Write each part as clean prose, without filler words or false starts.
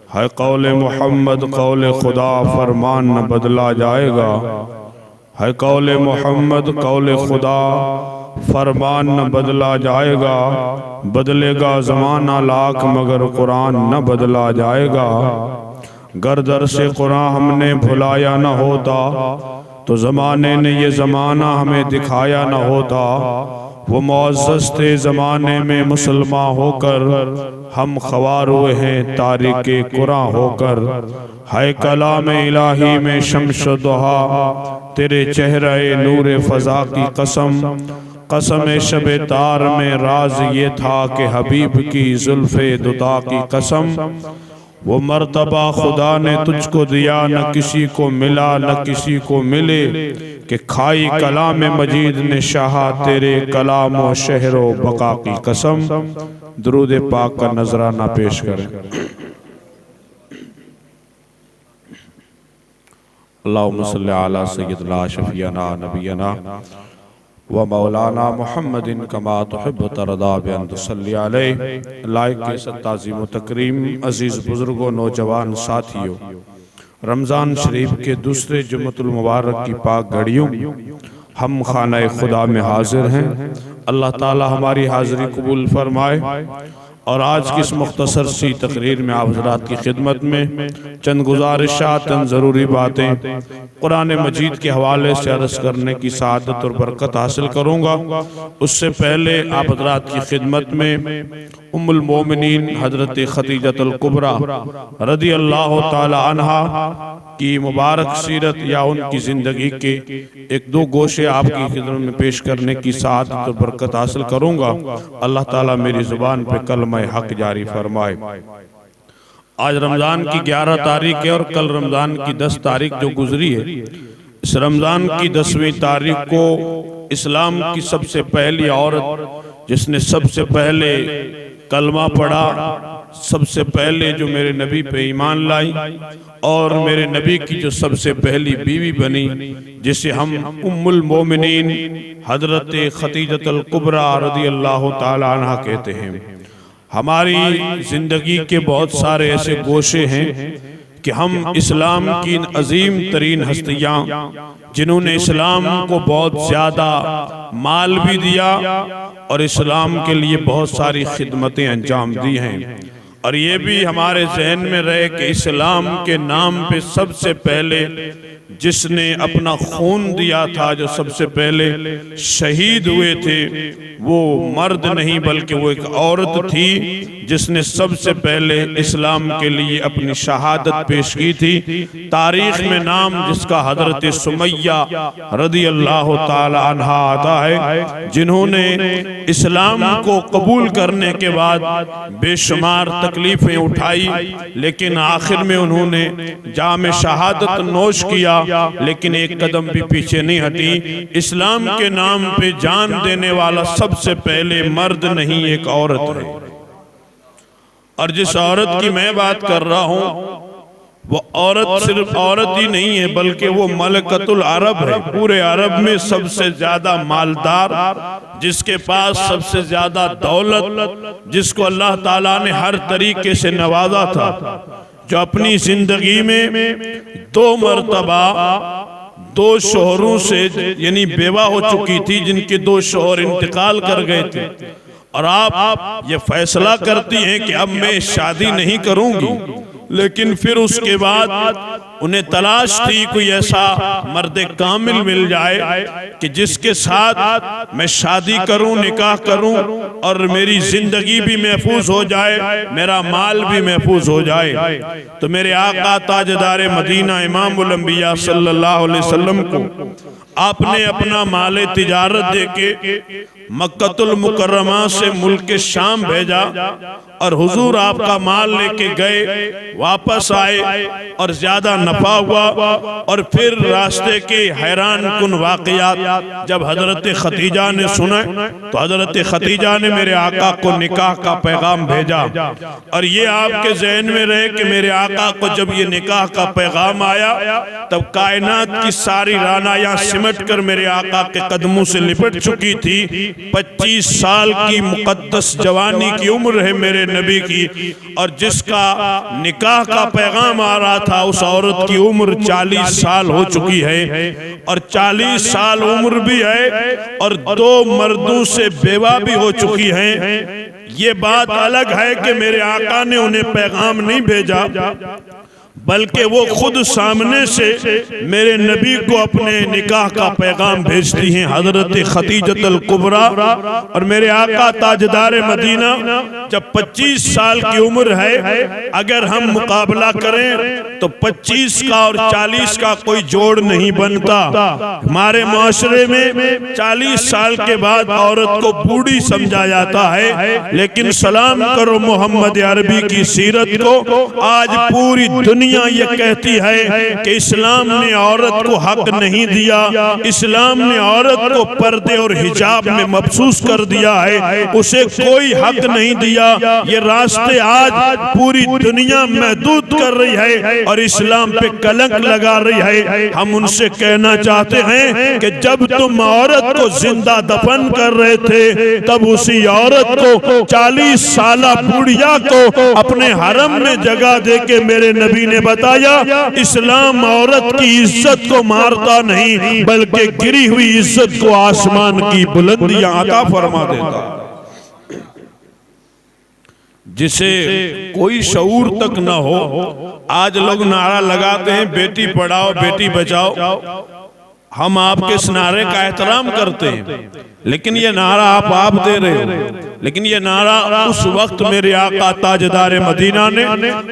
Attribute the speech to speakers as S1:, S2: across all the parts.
S1: है कौले मोहम्मद कौले खुदा फरमान न बदला जाएगा। है कौले मोहम्मद कौले खुदा फरमान न बदला जाएगा। बदलेगा ज़माना लाख मगर कुरान न बदला जाएगा। गर दर से कुरान हमने भुलाया न होता तो ज़माने ने ये ज़माना हमें दिखाया न होता। वो मुअज़्ज़ज़ थे ज़माने में मुसलमान होकर, हम ख़वार हुए हैं तारीके कुरान होकर। है कलाम इलाही में शम्स दुहा तेरे चेहरे नूरे फ़ज़ा की कसम। कसम शबे तार में राज ये था कि हबीब की जुल्फ़े दुता की कसम। वो मर्तबा खुदा ने तुझको दिया न किसी को मिला न किसी को मिले, कि खाई कलाम मजीद ने शाह तेरे कलाम व शहरो बका की कसम। दुरूद पाक का नजराना पेश करें। अल्लाहुम्मा सल्ली अला सय्यिदिना शफीना नबीना व मौलाना मुहम्मदिन कमा तुहिब्बु तरदा बिअन तुसल्ली अलैहि। लायक के सत्ताज़ीम व तकरीम अजीज़ बुजुर्गों नौजवान साथियों, रमज़ान शरीफ के दूसरे जुम्मतुल मुबारक की पाक घड़ियों हम खाना खुदा में हाजिर हैं। अल्लाह ताला हमारी हाज़िरी कबूल फरमाए। और आज की इस मुख्तसर सी तकरीर में आप हज़रात की खिदमत में चंद गुजारिशात, चंद ज़रूरी बातें कुरान मजीद के हवाले से अर्ज़ करने की सआदत और बरकत हासिल करूँगा। उससे पहले आप हज़रात की खिदमत में उम्मुल मोमिनीन हज़रत खदीजतुल कुबरा रज़ी अल्लाह ताला अन्हा की मुबारक सीरत या उनकी ज़िंदगी के एक दो गोशे आपकी खिदमत में पेश करने की सआदत और बरकत हासिल करूँगा। अल्लाह ताला मेरी ज़ुबान पे कलमा हक जारी फरमाए। आज रमज़ान की 11 तारीख है और कल रमज़ान की 10 तारीख जो गुजरी है, इस रमज़ान की 10वीं तारीख को इस्लाम की सबसे पहली औरत जिसने सबसे पहले कलमा पढ़ा, सबसे पहले जो मेरे नबी पे ईमान लाई और मेरे नबी की जो सबसे पहली बीवी बनी, जिसे हम उम्मुल मोमिनीन हज़रत खदीजतुल कुबरा रज़ी अल्लाह ताला अन्हा कहते हैं। हमारी ज़िंदगी के बहुत सारे ऐसे गोशे हैं कि हम इस्लाम की अजीम तरीन हस्तियाँ जिन्होंने इस्लाम को बहुत ज़्यादा माल भी दिया और इस्लाम के लिए बहुत सारी खिदमतें अंजाम दी हैं, और ये भी हमारे जहन में रहे कि इस्लाम के नाम पे सबसे पहले जिसने अपना खून दिया था, जो सबसे पहले शहीद हुए थे, वो मर्द नहीं बल्कि वो एक औरत थी जिसने सबसे पहले इस्लाम के लिए अपनी शहादत पेश की थी। तारीख में नाम जिसका हजरत सुमैया रज़ी अल्लाह ताला अन्हा आता है, जिन्होंने इस्लाम को कबूल करने के बाद बेशुमार तकलीफें उठाई, लेकिन आखिर में उन्होंने जाम शहादत नोश किया, लेकिन एक कदम भी पीछे नहीं हटी। इस्लाम के नाम पे जान देने वाला सबसे पहले मर्द नहीं एक औरत है। और जिस औरत की मैं बात कर रहा हूँ वो औरत सिर्फ औरत ही नहीं है बल्कि वो मलकतुल अरब है। पूरे अरब में सबसे ज्यादा मालदार, जिसके पास सबसे ज्यादा दौलत, जिसको अल्लाह ताला ने हर तरीके से नवाजा था, जो अपनी जिंदगी में 2 मरतबा 2 शोहरों से यानी बेवा हो चुकी थी, जिनके 2 शोहर इंतकाल कर गए थे, और आप ये फैसला करती हैं कि अब मैं शादी नहीं करूंगी, लेकिन फिर उसके बाद उन्हें तलाश थी कोई ऐसा मर्द कामिल मिल जाए कि जिसके साथ मैं शादी करूं, निकाह करूं और मेरी जिंदगी भी महफूज हो जाए, मेरा माल भी महफूज हो जाए। तो मेरे आका ताजदार मदीना इमामुल अंबिया सल्लल्लाहु अलैहि वसल्लम को आपने अपना माले तिजारत देके मक्कतुल मुकर्रमा से मुल्क शाम भेजा, और हुजूर आपका माल लेके गए, वापस आए और ज्यादा नफा हुआ। और फिर रास्ते के हैरान कुन वाक़यात जब हजरत खतीजा ने सुना तो हजरत खतीजा ने मेरे आका को निकाह का पैगाम भेजा। और ये आपके ज़हन में रहे कि मेरे आका को जब ये निकाह का पैगाम आया तब कायनात की सारी रानायां सिमट कर मेरे आका के कदमों से लिपट चुकी थी। 25 साल की मुकद्दस जवानी की उम्र है मेरे नबी की, और जिसका निकाह का पैगाम आ रहा था उस औरत की उम्र 40 साल हो चुकी है। और 40 साल उम्र भी है और 2 मर्दों से बेवा भी हो चुकी है। ये बात अलग है कि मेरे आका ने उन्हें पैगाम नहीं भेजा, बल्कि वो खुद सामने से मेरे नबी को अपने निकाह का पैगाम भेजती हैं हजरत खतीजतुल कुबरा। और मेरे आका ताजदार मदीना जब 25 साल की उम्र है, अगर हम मुकाबला करें तो 25 का और 40 का कोई जोड़ नहीं बनता। हमारे माशरे में 40 साल के बाद औरत को बूढ़ी समझा जाता है, लेकिन सलाम करो मोहम्मद अरबी की सीरत को। आज पूरी दुनिया ये कहती है कि इस्लाम ने औरत को हक नहीं दिया, इस्लाम ने औरत को पर्दे और हिजाब में मबसूस कर दिया है, उसे कोई हक नहीं दिया। ये रास्ते आज पूरी दुनिया महदूद कर रही है और इस्लाम पे कलंक लगा रही है। हम उनसे कहना चाहते हैं कि जब तुम औरत को जिंदा दफन कर रहे थे तब उसी औरत को 40 साला बुढ़िया को अपने हरम में जगह दे के मेरे नबी ने बताया इस्लाम औरत की इज्जत को मारता नहीं बल्कि गिरी हुई इज्जत को आसमान की बुलंदियां अता फरमा देता। जिसे कोई शऊर तक न हो, आज लोग नारा लगाते हैं बेटी पढ़ाओ बेटी बचाओ। हम आपके इस नारे का एहतराम करते हैं, लेकिन ये नारा आप दे रहे हो। लेकिन ये नारा उस वक्त मेरे आका ताजदार मदीना ने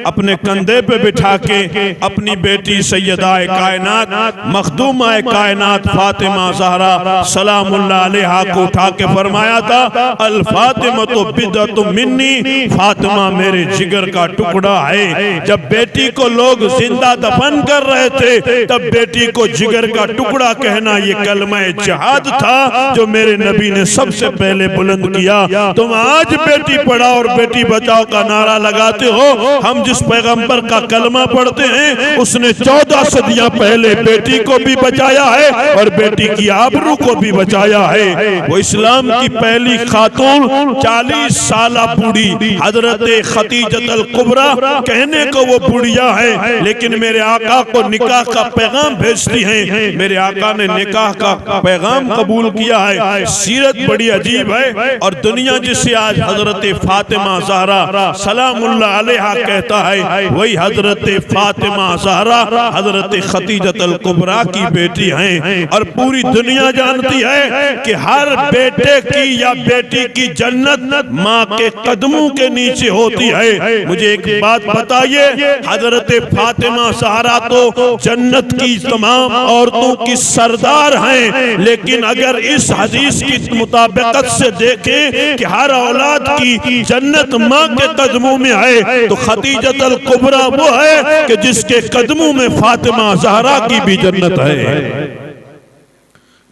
S1: अपने कंधे पे बिठा के अपनी बेटी सैयदाए कायनात मखदूमाए कायनात फातिमा ज़हरा सलामुल्लाह अलैहा को उठा के फरमाया था, अल फातिमा तो बिदअतु मिन्नी, फातिमा मेरे जिगर का टुकड़ा है। जब बेटी को लोग जिंदा दफन कर रहे थे तब बेटी को जिगर का टुकड़ा कहना ये कलमा जिहाद था जो मेरे नबी ने सबसे पहले बुलंद किया। तुम आज बेटी पढ़ाओ और बेटी बचाओ का नारा लगाते हो। हम जिस पैगंबर का कलमा पढ़ते हैं उसने 14 सदियां पहले बेटी को भी बचाया है और बेटी की आबरू को भी बचाया है। वो इस्लाम की पहली खातून 40 साला बूढ़ी हजरत खतीजतुल कुबरा, कहने को वो बुढ़िया है लेकिन मेरे आका को निकाह का पैगाम भेजती हैं। मेरे आका ने निकाह का पैगाम कबूल किया है। सीरत बड़ी अजीब है और दुनिया जिसे आज हजरत फातिमा ज़हरा सलामुल्लाह अलैहा कहता है, वही हजरत फातिमा ज़हरा हजरत खतीजतुल कुबरा की बेटी हैं। और पूरी दुनिया जानती है कि हर बेटे की या बेटी की जन्नत माँ के कदमों के नीचे होती है। मुझे एक बात बताइए, हजरत फातिमा ज़हरा तो जन्नत की तमाम औरतों की सरदार हैं, लेकिन अगर इस हदीस की मुताबिकत से देखें कि हर औलाद की जन्नत माँ के कदमों में है, तो खतीजतुल कुबरा वो है कि जिसके कदमों में फातिमा ज़हरा की भी जन्नत है।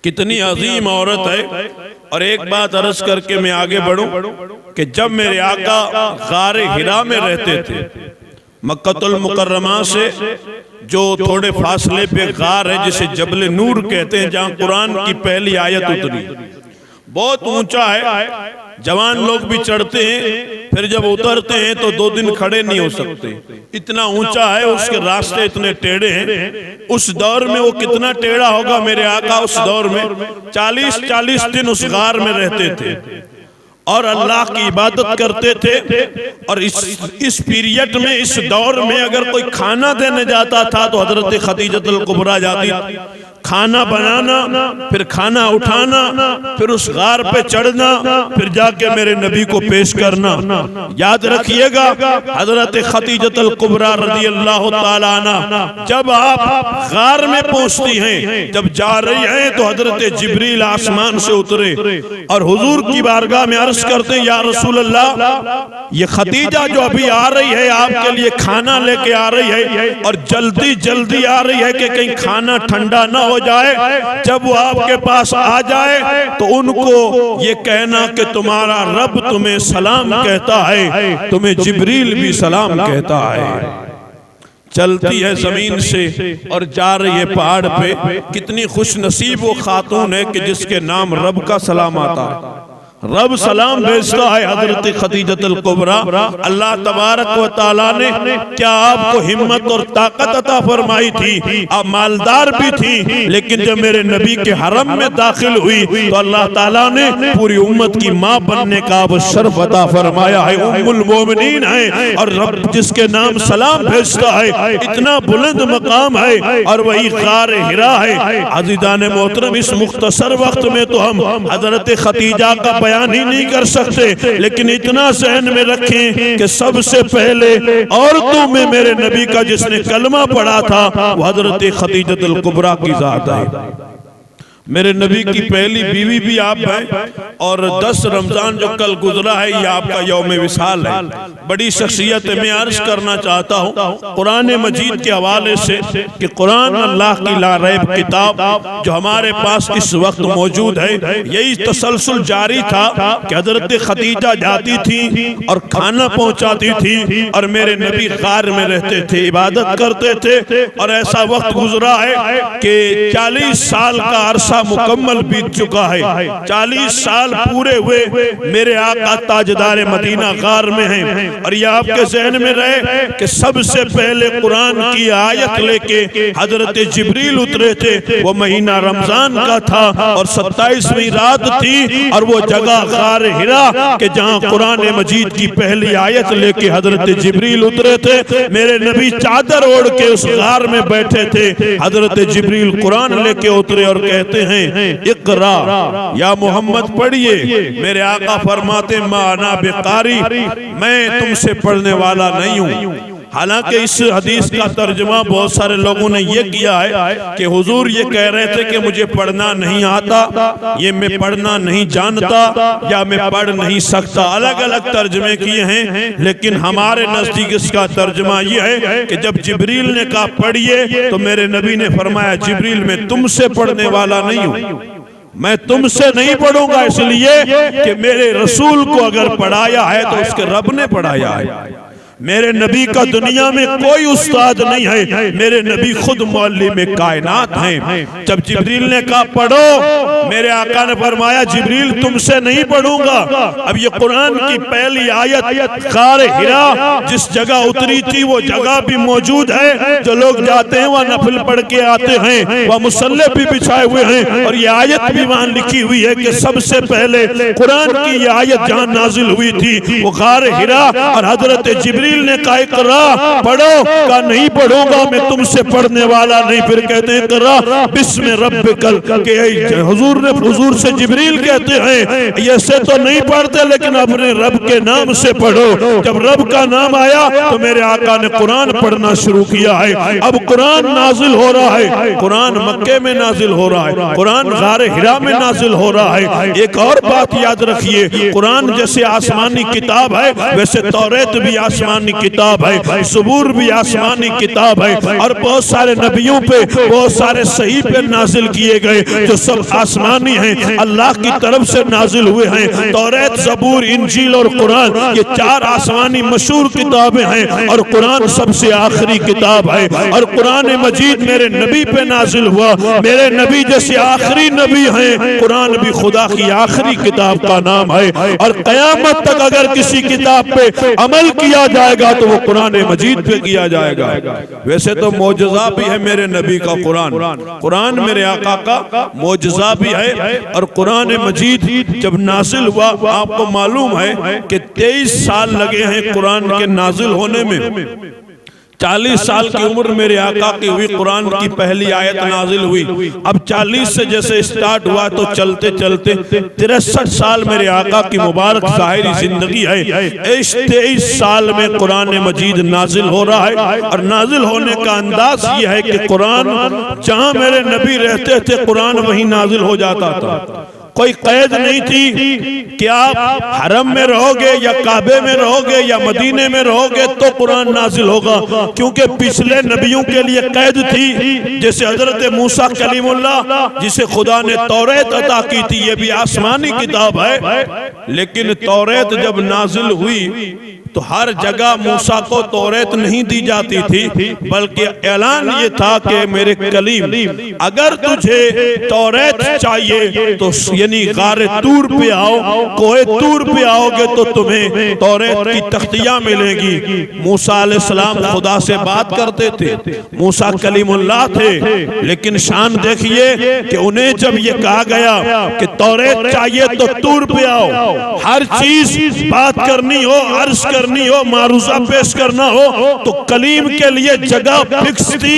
S1: कितनी अजीम औरत है। और एक बात अर्ज करके मैं आगे बढ़ूं कि जब मेरे आका गारे हिरा में रहते थे, मक्कतुल मुकर्रमा से जो थोड़े फासले पे गार है जिसे जबल नूर कहते हैं, जहाँ कुरान की पहली आयत उतरी, बहुत ऊंचा है। जवान लोग भी चढ़ते हैं, फिर जब उतरते हैं तो 2 दिन खड़े नहीं हो सकते, इतना ऊंचा है। उसके रास्ते इतने टेढ़े हैं। उस दौर में वो कितना टेढ़ा होगा। मेरे आका उस दौर में 40-40 दिन उस गार में रहते थे और अल्लाह की इबादत करते थे। और इस पीरियड में, इस दौर में अगर कोई खाना देने जाता था तो हजरत खतीजतुल कुबरा जाती खाना बनाना, फिर खाना उठाना, फिर उस गार पे चढ़ना, फिर जाके मेरे नबी को पेश करना। याद रखिएगा हजरत खतीजतुल कुबरा रज़ी अल्लाह ताला अन्हा जब आप गार में पहुंचती हैं, जब जा रही हैं तो हजरत जिब्रील आसमान से उतरे और हुजूर की बारगाह में अर्ज करते हैं, या रसूल अल्लाह, ये खतीजा जो अभी आ रही है आपके लिए खाना लेके आ रही है और जल्दी जल्दी आ रही है कि कहीं खाना ठंडा ना हो जाए। जब वो आपके पास आ जाए तो उनको ये कहना कि तुम्हारा रब तुम्हें सलाम कहता है, तुम्हें जिब्रील भी सलाम कहता है। चलती है जमीन से और जा रही है पहाड़ पे। कितनी खुश नसीब वो खातून है कि जिसके नाम रब का सलाम आता है, रब सलाम भेजता है हजरत खतीजतुल कुबरा। अल्लाह तबारक व तआला ने क्या आपको हिम्मत और ताकत अता फरमाई थी, आप मालदार भी थी, लेकिन जब मेरे नबी के हरम में दाखिल हुई तो अल्लाह ताला ने पूरी उम्मत की माँ बनने का अब शर्फ अता फरमाया है, उम्मुल मोमिनीन है। और रब जिसके नाम सलाम भेजता है, इतना बुलंद मकाम है और वही गार हिरा है। अज़ीज़ान मोहतरम, इस मुख्तसर वक्त में तो हम हजरत खतीजा का बयान ही नहीं कर सकते, लेकिन इतना ज़हन में रखें कि सबसे पहले औरतों में मेरे नबी का जिसने कलमा पढ़ा था वो हजरत खतीजतुल कुबरा की ज़ात है। मेरे नबी की पहली बीवी भी आप हैं और 10 रमजान जो कल गुजरा है ये आपका यौम विसाल है। बड़ी शख्सियत मैं अर्ज करना चाहता हूँ कुरान मजीद के हवाले से कि कुरान अल्लाह की लारैब किताब जो हमारे पास इस वक्त मौजूद है, यही तसलसल जारी था कि हजरत खतीजा जाती थी और खाना पहुँचाती थी और मेरे नबी गार में रहते थे, इबादत करते थे। और ऐसा वक्त गुजरा है कि 40 साल का अरसा मुकम्मल बीत चुका है। 40 साल पूरे हुए मेरे आका ताजदार मदीना गार में हैं। और ये आपके ज़हन में रहे कि सबसे पहले कुरान की आयत लेके हजरत जिब्रील उतरे थे, वो महीना रमजान का था और 27वीं रात थी और वो जगह गार हिरा के जहाँ कुरान मजीद की पहली आयत लेके हजरत जिब्रील उतरे थे। मेरे नबी चादर ओढ़ के उस गार में बैठे थे। हजरत जिब्रील कुरान लेके उतरे और कहते हैं, इक़रा या मोहम्मद पढ़िए। मेरे आका फरमाते, माना बेकारी, मैं तुमसे पढ़ने वाला नहीं हूँ। हालांकि इस हदीस का तर्जुमा बहुत सारे लोगों ने ये किया है कि हुजूर ये कह रहे थे कि मुझे पढ़ना नहीं आता, ये मैं पढ़ना नहीं जानता या मैं पढ़ नहीं सकता। अलग अलग तर्जुमे किए हैं, लेकिन हमारे नजदीक इसका तर्जुमा ये है कि जब जिब्रील ने कहा पढ़िए तो मेरे नबी ने फरमाया, जिब्रील मैं तुमसे पढ़ने वाला नहीं हूँ, मैं तुमसे नहीं पढ़ूंगा, इसलिए कि मेरे रसूल को अगर पढ़ाया है तो उसके रब ने पढ़ाया है। मेरे नबी का दुनिया में कोई उस्ताद नहीं है, मेरे नबी खुद मौल्लिम कायनात हैं। जब जिब्रील ने कहा पढ़ो, मेरे आका ने फरमाया, जिब्रील तुमसे नहीं पढ़ूंगा। अब ये कुरान की पहली आयत गार हिरा जिस जगह उतरी थी वो जगह भी मौजूद है। जो लोग जाते हैं वह नफल पढ़ के आते हैं, वह मुसल्ले भी बिछाए हुए हैं और ये आयत भी वहां लिखी हुई है कि सबसे पहले कुरान की ये आयत जहां नाजिल हुई थी वो गार हिरा। और हजरत जिब्रील ने कहा इक़रा पढ़ो, का नहीं पढ़ूंगा, मैं तुमसे पढ़ने वाला नहीं। फिर कहते हैं इक़रा बिस्मि रब्बिकल, के हुजूर ने हुजूर से जिब्रील कहते हैं ऐसे तो नहीं पढ़ते लेकिन अपने रब के नाम से पढ़ो। जब रब का नाम आया तो मेरे आका ने कुरान पढ़ना शुरू किया है। अब कुरान नाजिल हो रहा है, कुरान मक्के में नाजिल हो रहा है, कुरान गार हिरा में नाजिल हो रहा है। एक और बात याद रखिए, कुरान जैसे आसमानी किताब है वैसे तौरात भी आसमानी किताब है, ज़बूर भी आसमानी किताब है और बहुत सारे नबियों पे बहुत सारे सही पे नाजिल किए गए जो सब आसमानी हैं, अल्लाह की तरफ से नाजिल हुए हैं। तौरात, ज़बूर, इंजील और कुरान ये 4 आसमानी मशहूर किताबें हैं और कुरान सबसे आखिरी किताब है। और कुरान मजीद मेरे नबी पे नाजिल हुआ, मेरे नबी जैसे आखिरी नबी हैं, कुरान भी खुदा की आखिरी किताब का नाम है। और क़यामत तक अगर किसी किताब पे अमल किया जाएगा तो वो कुरान मजीद पे किया जाएगा। वैसे तो मौजज़ा भी है मेरे नबी का कुरान, कुरान मेरे आका का मौजज़ा भी है। और कुरान मजीद जब नाजिल हुआ, आपको मालूम है कि 23 साल लगे हैं कुरान के नाजिल होने में। 40 साल की उम्र मेरे आका की हुई, कुरान की पहली आयत नाजिल हुई। अब 40 से जैसे स्टार्ट हुआ तो चलते चलते 63 साल मेरे आका की मुबारक ज़ाहिरी जिंदगी है। इस 23 साल में कुरान मजीद नाजिल हो रहा है, और नाजिल होने का अंदाज ये है कि कुरान जहां मेरे नबी रहते थे कुरान वहीं नाजिल हो जाता था। कोई कैद नहीं थी कि आप हरम में रहोगे या काबे में रहोगे या मदीने में रहोगे तो कुरान नाजिल होगा, क्योंकि पिछले नबियों के लिए कैद थी। जैसे हजरत मूसा कलीमुल्लाह जिसे खुदा ने तौरेत अता की थी, ये भी आसमानी किताब है, लेकिन तौरेत जब नाजिल हुई तो हर जगह मूसा को तौरेत नहीं दी जाती थी, बल्कि ऐलान ये था कि मेरे कलीम अगर तुझे तौरेत चाहिए तो यानी गारे तूर पे आओ, कोहे तूर पे आओगे तो तुम्हें तौरेत की तख्तियां मिलेगी। मूसा अलैहिस्सलाम खुदा से बात करते थे, मूसा कलीमुल्लाह थे, लेकिन शान देखिए कि उन्हें जब ये कहा गया कि तौरेत चाहिए तो तूर पे आओ, हर चीज बात करनी हो, अर्ज करनी हो, मारूजा पेश करना हो तो कलीम के लिए जगह फिक्स थी,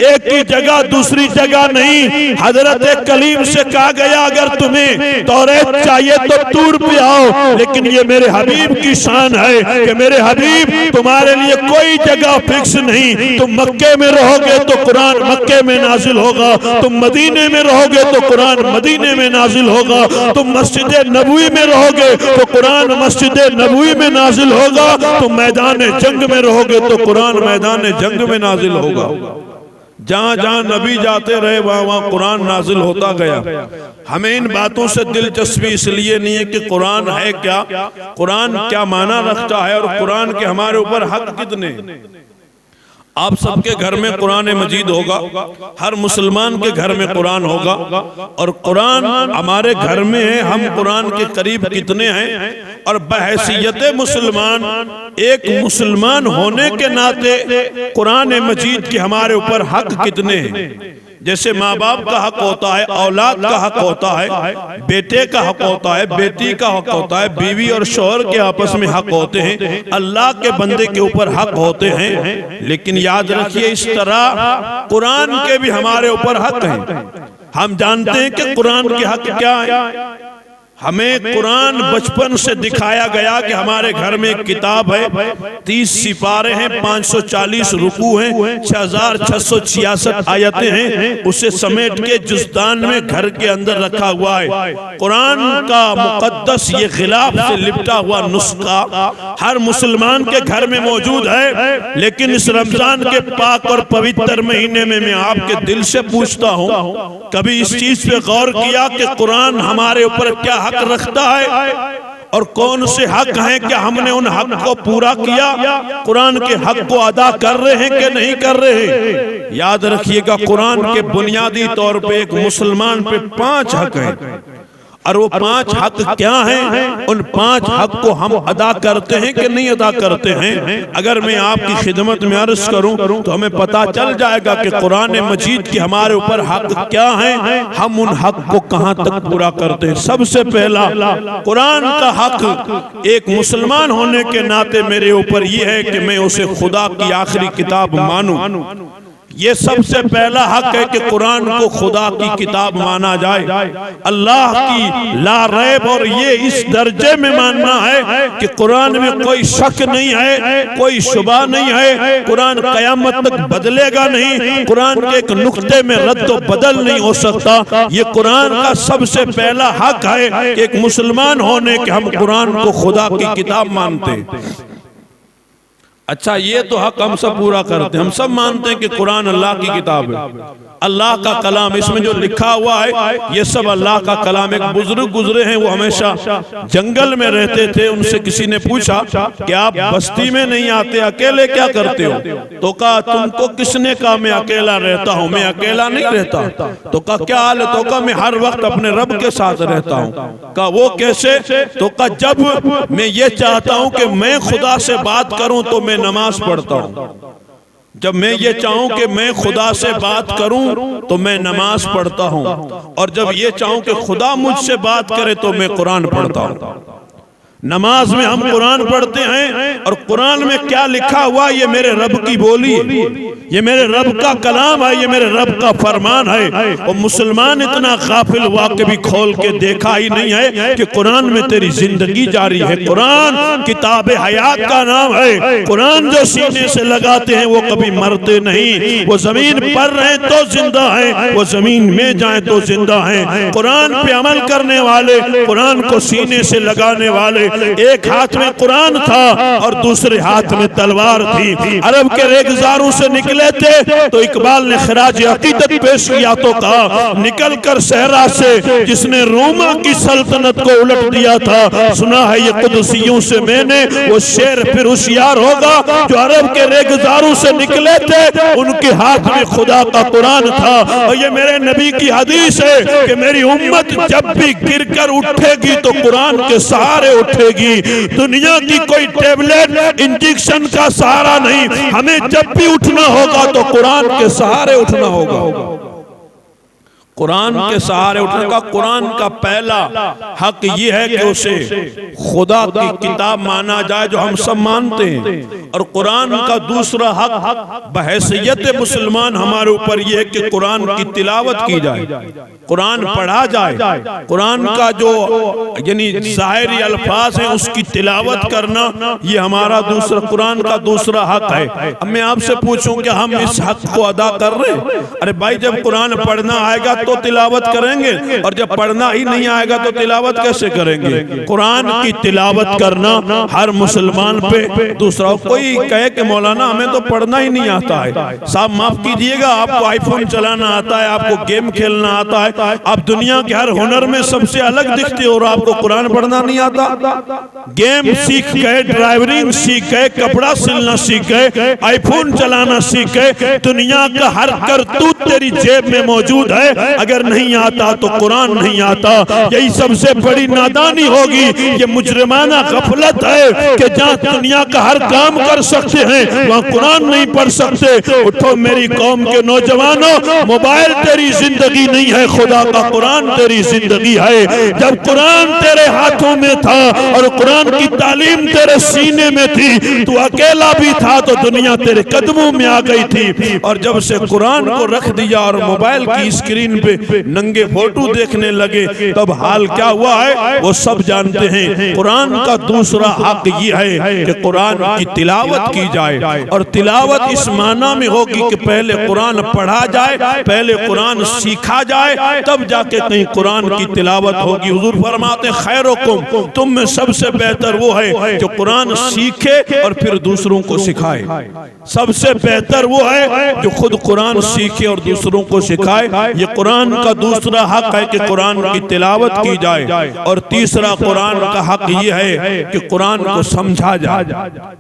S1: एक ही जगह दूसरी जगह नहीं। हजरत कलीम से कहा गया अगर तुम्हें तौरेत चाहिए तो तूर पे आओ, लेकिन ये मेरे हबीब की शान है कि मेरे हबीब तुम्हारे लिए कोई जगह फिक्स नहीं। तुम मक्के में रहोगे तो कुरान मक्के में नाजिल होगा, तुम मदीने में रहोगे तो कुरान मदीने में नाजिल होगा, तुम मस्जिद नबवी में रहोगे तो कुरान मस्जिद नबवी में नाजिल होगा, तुम मैदान जंग में रहोगे तो कुरान मैदान जंग में नाजिल होगा। जहां जहां नबी जाते रहे वहां वहां कुरान नाजिल होता गया। हमें इन बातों से दिलचस्पी इसलिए नहीं है कि कुरान है क्या, कुरान क्या माना रखता है, और कुरान के हमारे ऊपर हक कितने। आप सबके घर में कुरान मजीद होगा, हर मुसलमान के घर में कुरान होगा, और कुरान हमारे घर में है। हम कुरान के करीब कितने हैं, और बहैसियत मुसलमान एक मुसलमान होने के नाते कुरान मजीद के हमारे ऊपर हक कितने हैं। जैसे माँ बाप का हक होता है, औलाद का हक होता है, बेटे का हक होता है, बेटी का हक होता है, बीवी और शौहर के आपस में हक होते हैं, अल्लाह के बंदे के ऊपर हक होते हैं। लेकिन याद रखिए इस तरह कुरान के भी हमारे ऊपर हक हैं। हम जानते हैं कि कुरान के हक क्या है। हमें कुरान बचपन से दिखाया गया कि हमारे घर में एक किताब है, 30 सिपारे हैं, 540 रुकू हैं, 6666 आयतें हैं, उसे समेट के जुज़दान में घर के अंदर रखा हुआ है। कुरान का मुकद्दस ये गिलाफ से लिपटा हुआ नुस्खा हर मुसलमान के घर में मौजूद है। लेकिन इस रमजान के पाक और पवित्र महीने में मैं आपके दिल से पूछता हूँ, कभी इस चीज पे गौर किया कि कुरान हमारे ऊपर क्या हक रखता है, और कौन से हक हैं, क्या हमने उन हक को पूरा किया, कुरान के हक को अदा कर रहे हैं कि नहीं कर रहे हैं। याद रखिएगा कुरान के बुनियादी तौर पे एक मुसलमान पे 5 हक हैं, और वो 5 हक क्या हैं, उन 5 हक को हम अदा करते हैं कि नहीं अदा करते हैं। अगर मैं आपकी खिदमत में अर्ज करूं तो हमें पता चल जाएगा कि कुरान मजीद के हमारे ऊपर हक क्या हैं, हम उन हक को कहां तक पूरा करते हैं। सबसे पहला कुरान का हक एक मुसलमान होने के नाते मेरे ऊपर यह है कि मैं उसे खुदा की आखिरी किताब मानूं। ये सबसे पहला हक है कि कुरान को खुदा की किताब माना जाए, अल्लाह की ला रैब, और ये इस दर्जे में मानना है कि कुरान में कोई शक नहीं है, कोई शुबा नहीं है, कुरान कयामत तक बदलेगा नहीं, कुरान के एक नुक्ते में रद्द बदल नहीं हो सकता। ये कुरान का सबसे पहला हक है कि एक मुसलमान होने के हम कुरान को खुदा की किताब मानते हैं। अच्छा, ये तो हक हम सब पूरा करते हैं, हम सब मानते हैं कि कुरान अल्लाह की किताब है, अल्लाह का कलाम, इसमें जो लिखा हुआ है ये सब अल्लाह का कलाम। एक बुजुर्ग गुजरे हैं, वो हमेशा जंगल में रहते थे, उनसे किसी ने पूछा कि आप बस्ती में नहीं आते, अकेले क्या करते हो? तो कहा तुमको किसने कहा मैं अकेला रहता हूँ, मैं अकेला नहीं रहता। तो कहा क्या हाल है? तो कहा मैं हर वक्त अपने रब के साथ रहता हूँ। कहा वो कैसे? तो कहा जब मैं ये चाहता हूँ कि मैं खुदा से बात करूँ तो मैं नमाज पढ़ता हूँ, जब मैं ये चाहूं कि मैं खुदा से बात करूं तो मैं नमाज पढ़ता हूं, और जब ये चाहूं कि खुदा मुझसे बात करे तो मैं कुरान पढ़ता हूं। नमाज में हम कुरान पढ़ते हैं और कुरान में क्या लिखा हुआ, ये मेरे रब की बोली है, ये मेरे रब का कलाम है, ये मेरे रब का फरमान है। और मुसलमान इतना गाफिल हुआ कि भी खोल के देखा ही नहीं है कि कुरान में तेरी जिंदगी जारी है। कुरान किताब हयात का नाम है। कुरान जो सीने से लगाते हैं वो कभी मरते नहीं। वो जमीन पर रहे तो जिंदा है, वो जमीन में जाए तो जिंदा है। कुरान पे अमल करने वाले, कुरान को सीने से लगाने वाले, एक हाथ में कुरान था और दूसरे हाथ में तलवार थी। अरब के रेगजारों से निकले थे तो इकबाल ने खराज अकीदत पेश किया तो कहा, निकल कर सहरा से जिसने रोमा की सल्तनत को उलट दिया था, सुना है ये कुदसियों से मैंने, वो शेर फिर होशियार होगा। जो अरब के रेगजारों से निकले थे उनके हाथ में खुदा का कुरान था। और ये मेरे नबी की हदीस है कि मेरी उम्मत जब भी गिरकर उठेगी तो कुरान के सहारे उठेगी। दुनिया की कोई टेबलेट इंजेक्शन का सहारा नहीं, हमें जब भी उठना होगा तो कुरान के सहारे उठना होगा। कुरान के सहारे उठने का कुरान का पहला हक ये है कि उसे खुदा की किताब माना जाए जो हम सब मानते हैं। और कुरान का दूसरा हक बहैसियत मुसलमान हमारे ऊपर ये है कि कुरान की तिलावत की जाए, कुरान पढ़ा जाए। कुरान का जो यानी ज़ाहिरी अल्फाज हैं उसकी तिलावत करना ये हमारा दूसरा, कुरान का दूसरा हक है। अब मैं आपसे पूछूं कि हम इस हक को अदा कर रहे हैं? अरे भाई, जब कुरान पढ़ना आएगा तो तिलावत करेंगे, और जब पढ़ना ही नहीं आएगा तो तिलावत कैसे करेंगे? कुरान की तिलावत करना हर मुसलमान पे दूसरा। कोई कहे कि मौलाना हमें तो पढ़ना ही नहीं आता है, साहब माफ कीजिएगा, आपको आईफोन चलाना आता है, आपको गेम खेलना आता है, आप दुनिया के हर हुनर में सबसे अलग दिखते हो और आपको कुरान पढ़ना नहीं आता। गेम सीख गए, ड्राइवरिंग सीख गए, कपड़ा सिलना सीख गए, आईफोन चलाना सीख गए, दुनिया का हर करतूत तेरी जेब में मौजूद है। अगर नहीं आता तो कुरान नहीं आता। यही सबसे बड़ी नादानी होगी, ये मुजरिमाना गफलत है कि जहाँ दुनिया का हर काम कर सकते हैं वहाँ कुरान नहीं पढ़ सकते। उठो मेरी कौम के नौजवानों, मोबाइल तेरी जिंदगी नहीं है, खुदा का कुरान तेरी जिंदगी है। जब कुरान तेरे हाथों में था और कुरान की तालीम तेरे सीने में थी, तू अकेला भी था तो दुनिया तेरे कदमों में आ गई थी। और जब से कुरान को रख दिया और मोबाइल की स्क्रीन पे नंगे फोटो देखने लगे, तब हाल क्या हुआ है वो सब जानते हैं। कुरान का दूसरा हक ये है कि कुरान की तिलावत की जाए, और तिलावत इस माना में होगी कि पहले कुरान पढ़ा जाए, पहले कुरान सीखा जाए, तब जाके कहीं कुरान की तिलावत होगी। हुजूर फरमाते हैं, खैरुकुम, तुम में सबसे बेहतर वो है जो कुरान सीखे और फिर दूसरों को सिखाए। सबसे बेहतर वो है जो खुद कुरान सीखे और दूसरों को सिखाए। ये कुरान का दूसरा हक है कि कुरान की तिलावत की जाए। और तीसरा कुरान का हक ये है कि कुरान को समझा जाए,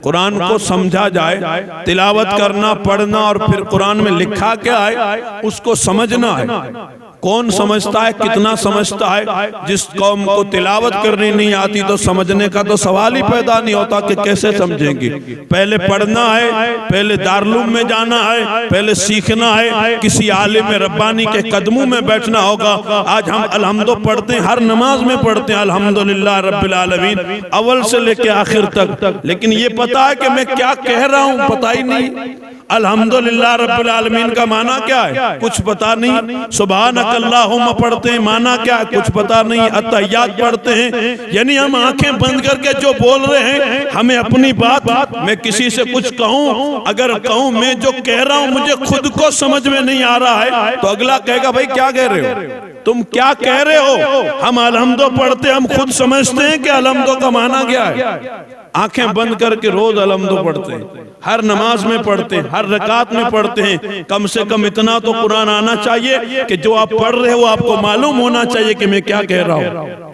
S1: कुरान को समझा जाए। तिलावत करना, पढ़ना और फिर कुरान में लिखा क्या है उसको समझना है। कौन समझता है, कितना समझता है? जिस कौम को तिलावत करनी नहीं आती तो समझने का तो सवाल ही पैदा नहीं होता कि कैसे समझेंगे। पहले पढ़ना है, पहले दारुल में जाना है, पहले सीखना है, किसी आलिम रब्बानी के कदमों में बैठना होगा। आज हम अलहम्दो पढ़ते हैं, हर नमाज में पढ़ते हैं अल्हम्दुलिल्लाह रब्बिल आलमीन, अव्वल से लेके आखिर तक, लेकिन ये पता है कि मैं क्या कह रहा हूँ पता ही नहीं। अल्हम्दुलिल्लाह रब्बिल आलमीन का माना क्या है कुछ पता नहीं। सुभानक अल्लाहुम्मा पढ़ते हैं, माना क्या है कुछ पता नहीं। अत्तहियात पढ़ते हैं, यानी हम आंखें बंद करके जो बोल रहे हैं, हमें अपनी बात, मैं किसी से कुछ कहूँ, अगर कहूँ मैं जो कह रहा हूँ मुझे खुद को समझ में नहीं आ रहा है तो अगला कहेगा भाई क्या कह रहे हो, तुम क्या कह रहे हो। हम अलहम्दो पढ़ते, हम खुद समझते हैं कि अलहम्दो का माना क्या है। आंखें बंद करके रोज अलहम्दो पढ़ते हैं, हर नमाज में पढ़ते हैं, हर रकात में पढ़ते हैं। कम से कम इतना तो कुरान आना चाहिए कि जो आप पढ़ रहे हो आपको मालूम होना चाहिए कि मैं क्या कह रहा हूँ।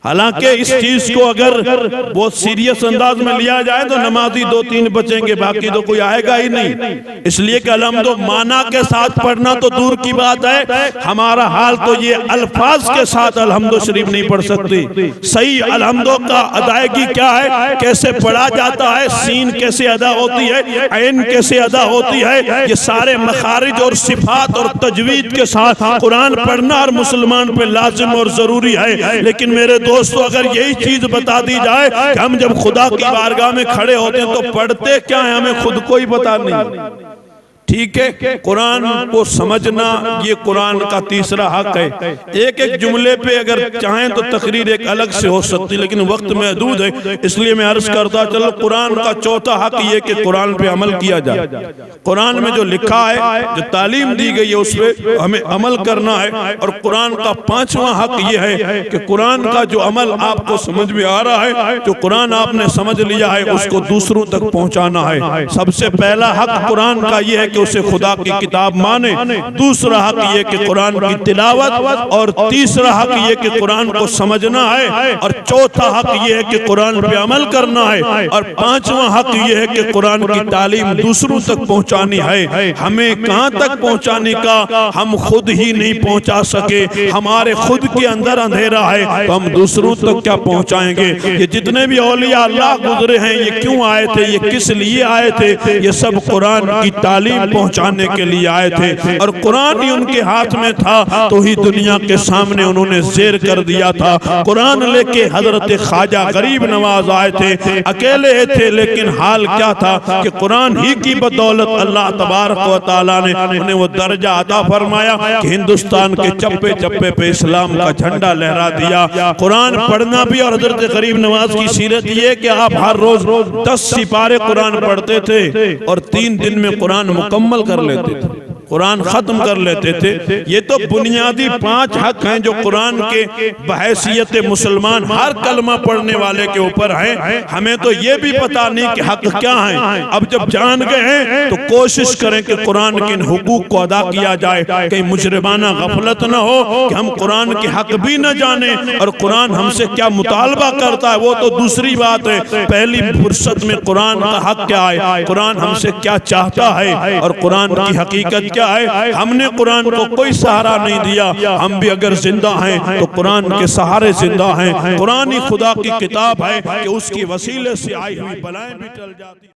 S1: हालांकि इस चीज को अगर बहुत सीरियस अंदाज में लिया जाए तो नमाजी 2-3 बचेंगे, बाकी तो कोई आएगा ही नहीं। इसलिए कि अलहम्दो माना के साथ पढ़ना तो दूर की बात है, हमारा हाल तो ये अल्फाज के साथ अलहम्दो शरीफ नहीं पढ़ सकती। सही अलहम्दो का अदायगी क्या है, कैसे पढ़ा जाता है, सीन कैसे अदा होती है, ऐन कैसे अदा होती है, ये सारे मखारिज और सिफात और तजवीद के साथ कुरान पढ़ना हर मुसलमान पे लाजिम और जरूरी है। लेकिन मेरे दोस्तों अगर यही चीज बता दी जाए कि हम जब खुदा की बारगाह में खड़े होते हैं तो पढ़ते क्या है, हमें खुद को ही पता नहीं। ठीक है, कुरान को समझना ये कुरान का तीसरा हक है। एक एक जुमले पे अगर चाहें तो तकरीर एक अलग से हो सकती है, लेकिन वक्त महदूद है, इसलिए मैं अर्ज करता चलो कुरान का चौथा हक ये कि कुरान पे अमल किया जाए। कुरान में जो लिखा है, जो तालीम दी गई है, उस पे हमें अमल करना है। और कुरान का पांचवा हक ये है कि कुरान का जो अमल आपको समझ में आ रहा है, जो कुरान आपने समझ लिया है, उसको दूसरों तक पहुंचाना है। सबसे पहला हक कुरान का ये है कि उसे खुदा की किताब माने। दूसरा हक ये कि कुरान की तिलावत, और तीसरा हक ये कि कुरान को समझना है, और चौथा हक ये है कि कुरान पे अमल करना है, और पांचवा हक ये है कि कुरान की तालीम दूसरों तक पहुंचानी है। हमें कहां तक पहुंचाने का हम खुद ही नहीं पहुंचा सके, हमारे खुद के अंदर अंधेरा है, तो हम दूसरों तक क्या पहुंचाएंगे। ये जितने भी औलिया अल्लाह गुजरे हैं, ये क्यों आए थे, ये किस लिए आए थे, ये सब कुरान की तालीम पहुंचाने के लिए आए थे। और कुरान ही उनके हाथ में था तो ही दुनिया के सामने उन्होंने ज़ेर कर दिया था। कुरान लेके हजरत ख्वाजा गरीब नवाज आए थे, अकेले थे, लेकिन हाल क्या था कि कुरान ही की बदौलत अल्लाह तबारक व तआला ने उन्हें वो दर्जा अता फरमाया कि हिंदुस्तान के चप्पे चप्पे पे इस्लाम का झंडा लहरा दिया। कुरान पढ़ना भी, और हजरत गरीब नवाज की सीरत ये कि आप हर रोज 10 सिपारे कुरान पढ़ते थे और 3 दिन में कुरान मुकम्मल कर लेते थे, कुरान खत्म कर लेते थे। ये तो बुनियादी 5 हक हैं जो कुरान के बहैसियत मुसलमान हर कलमा पढ़ने वाले के ऊपर हैं। हमें तो ये भी पता नहीं कि हक क्या है। अब जब जान गए हैं तो कोशिश करें कि कुरान के इन हुकूक को अदा किया जाए, कहीं मुजरिमाना गफलत न हो कि हम कुरान के हक भी न जाने और कुरान हमसे क्या मुतालबा करता है वो तो दूसरी बात है। पहली फुर्सत में कुरान का हक क्या है, कुरान हमसे क्या चाहता है और कुरान की हकीकत क्या है। हमने कुरान को कोई सहारा नहीं दिया, हम भी अगर जिंदा हैं तो कुरान के सहारे जिंदा हैं। कुरान ही खुदा की किताब है कि उसकी वसीले से आई हुई बलाएं भी टल जाती।